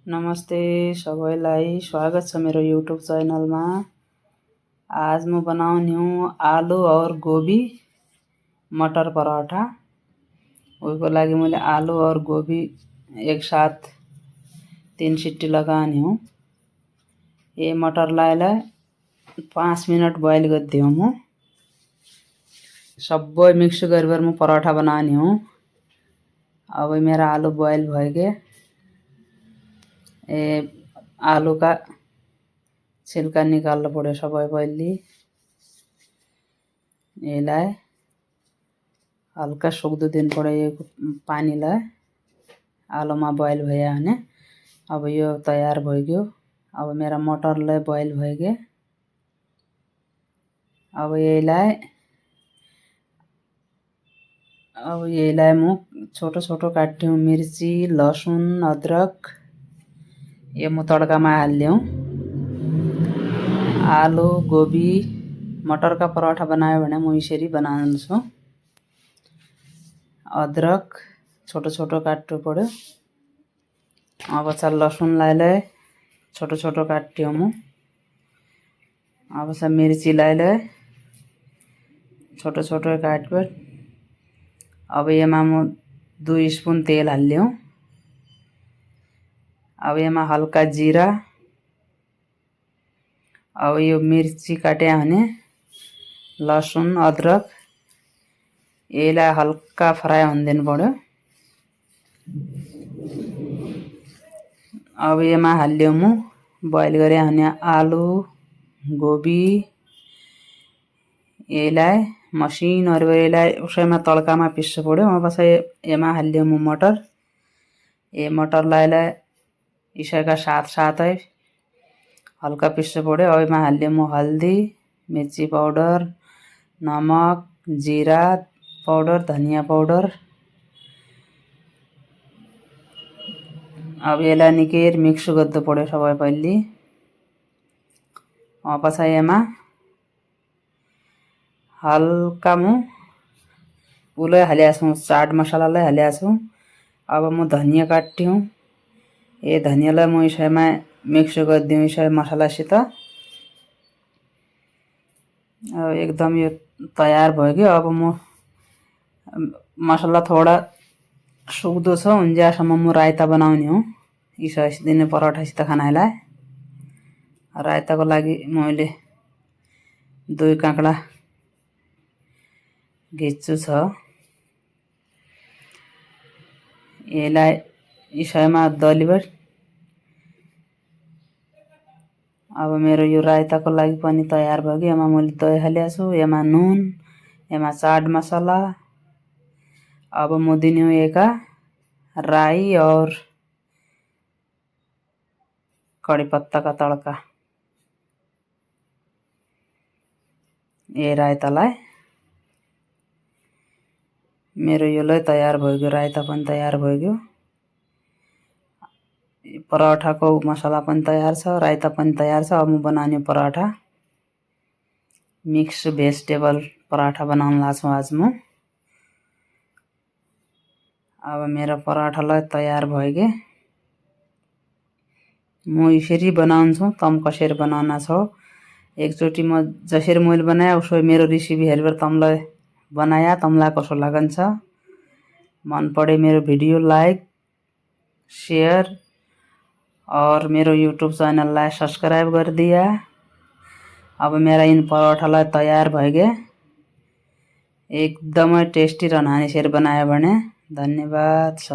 नमस्ते सबैलाई स्वागत छ मेरो यूट्यूब च्यानलमा। आज म बनाउने हूँ आलू और गोभी मटर पराठा। उसको लागि मैले आलू और गोभी एक साथ 3 सिट्टी लगाने हूँ। ये मटर लाइला 5 मिनट बॉईल गर्दे हूँ म। सबै मिक्स गरेर म पराठा बनाने हूँ। अब मेरा आलू बॉईल भइगे। आलू का छिल्का निकाल्नु पर्यो सबै पहिले। यसलाई हल्का सुक्दो दिनु पर्यो यो पानीलाई। आलूमा बॉईल भयो भने अब यो तयार भइगयो। अब मेरा मटरलाई बॉईल भइगे। अब यसलाई म छोटो छोटो काट्यो मिर्ची, लसुन, अदरक। ये म तड्कामा हाल्यो। आलू, गोभी, मटर का पराठा बनायो भने म यसरी बनाउँछु। अदरक छोटो छोटो काट्नु पर्यो। अब चाहिँ लसुन लाइले छोटो छोटो काट्यो म। अब चाहिँ मिर्ची लाइले छोटो छोटो काट्यो। अब यसमा म 2 स्पून तेल हाल्यो। अब यसमा हल्का जीरा। अब यो मिर्ची काट्या भने लसुन, अदरक यसलाई हल्का फ्राई हुन दिनु पर्यो। अब यसमा हाल्यो म बॉईल गरे भने आलू, गोभी। यसलाई मसिनो यसलाई उसैमा तड्कामा पिस्नु पर्यो। अब चाहिँ यसमा हाल्यो म मटर। ये मटर लाइला इसका साथ साथै हल्का पिस्नु पर्यो। अब यसमा हाल्यो म हल्दी, मिर्ची पाउडर, नमक, जीरा पाउडर, धनिया पाउडर। अब यसलाई निकै मिक्स गर्नु पर्यो सबै पहिले। अब चाहिँ यसमा हल्का म उलै हाल्या छु, चाट मसालालाई हाल्या छु। अब म धनिया काट्यो। ये धनियालाई म यसैमा मिक्स गरिदिउँ यसै मसालासित। अब एकदम यो तयार भइगयो। अब म मसला थोडा सुक्दो छ उन्ज्यासम्म म रायता बनाउने हूँ। यसै दिने पराठासित खानालाई। रायताको लागि मैले 2 काँक्रा घेच्छु छ। यसलाई यसैमा दलिबर। अब मेरो यो रायताको लागि पनि तयार भयो। यसमा मैले दही हाल्या छु, यसमा नुन, यसमा चाट मसाला। अब म दिने हूँ एका राई और कड़ी पत्ता का तड़का। ये रायतालाई मेरो योलाई तयार भइगयो। रायता पनि तयार भइगयो। पराठाको मसाला पनि तयार छ, रायता पनि तयार छ। अब म बनाउने पराठा मिक्स भेजिटेबल पराठा बनाउन लाग्छु आज म। अब मेरो पराठालाई तयार भइगे। म यसरी बनाउँछु, तम कसरी बनाउना छौ। एकचोटी म जसरी मैले बनाए उसो मेरो रेसिपी हेरेर तमलाई बनाया तमलाई कसो लागन्छ। मन पड़े मेरो वीडियो लाइक, शेयर और मेरो यूट्यूब चैनललाई सब्सक्राइब कर दिया। अब मेरा इन पराठालाई तयार भइगे। एकदमै टेस्टी रहना यसरी बनायो भने। धन्यवाद सब।